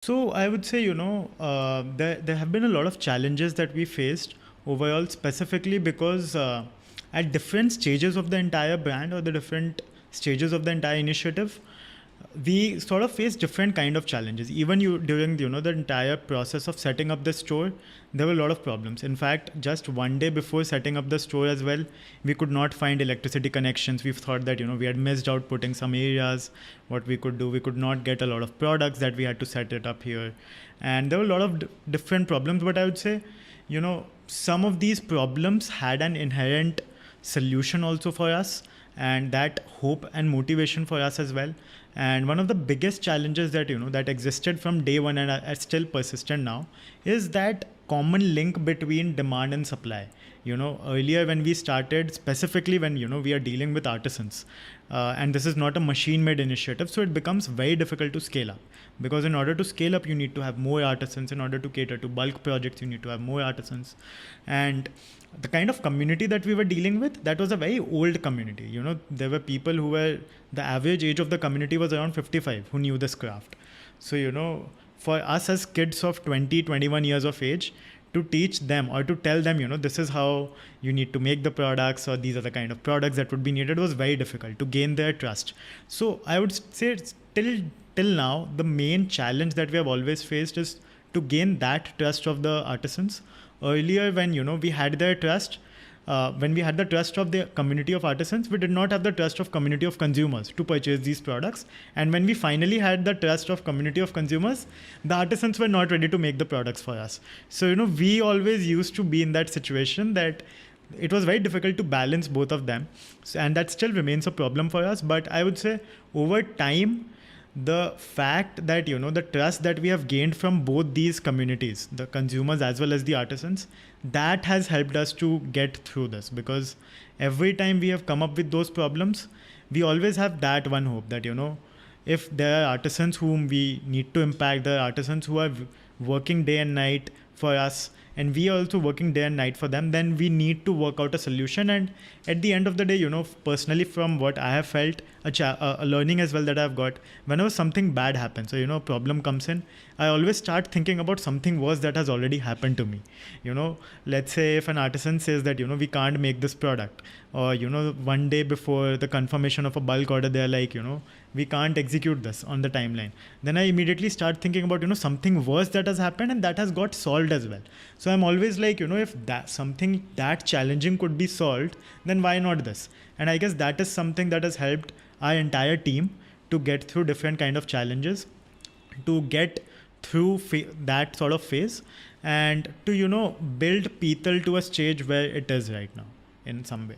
So I would say, there have been a lot of challenges that we faced overall, specifically because at different stages of the entire brand or the different stages of the entire initiative, we sort of face different kind of challenges. Even during the entire process of setting up the store, there were a lot of problems. In fact, just one day before setting up the store as well, we could not find electricity connections. We thought that we had missed out putting some areas. What we could do, we could not get a lot of products that we had to set it up here, and there were a lot of different problems. But I would say, some of these problems had an inherent solution also for us, and that hope and motivation for us as well. And one of the biggest challenges that that existed from day one and are still persistent now is that common link between demand and supply. Earlier when we started, specifically when we are dealing with artisans, and this is not a machine made initiative, so it becomes very difficult to scale up, because in order to scale up you need to have more artisans. In order to cater to bulk projects, you need to have more artisans. And the kind of community that we were dealing with, that was a very old community. There were people who were, the average age of the community was around 55, who knew this craft. So for us as kids of 20, 21 years of age, to teach them or to tell them, this is how you need to make the products, or these are the kind of products that would be needed, was very difficult to gain their trust. So I would say till now, the main challenge that we have always faced is to gain that trust of the artisans. Earlier, when we had their trust, when we had the trust of the community of artisans, we did not have the trust of community of consumers to purchase these products. And when we finally had the trust of community of consumers, the artisans were not ready to make the products for us. So we always used to be in that situation that it was very difficult to balance both of them. And that still remains a problem for us. But I would say over time, the fact that the trust that we have gained from both these communities, the consumers as well as the artisans, that has helped us to get through this. Because every time we have come up with those problems, we always have that one hope that if there are artisans whom we need to impact, there are artisans who are working day and night for us, and we are also working day and night for them, then we need to work out a solution. And at the end of the day, personally, from what I have felt, a learning as well that I've got, whenever something bad happens, or a problem comes in, I always start thinking about something worse that has already happened to me. Let's say if an artisan says that we can't make this product, or one day before the confirmation of a bulk order, they're like, we can't execute this on the timeline, then I immediately start thinking about something worse that has happened and that has got solved as well. So I'm always like, if that something that challenging could be solved, then why not this? And I guess that is something that has helped our entire team to get through different kind of challenges, to get through that sort of phase, and to build P-Tal to a stage where it is right now in some way.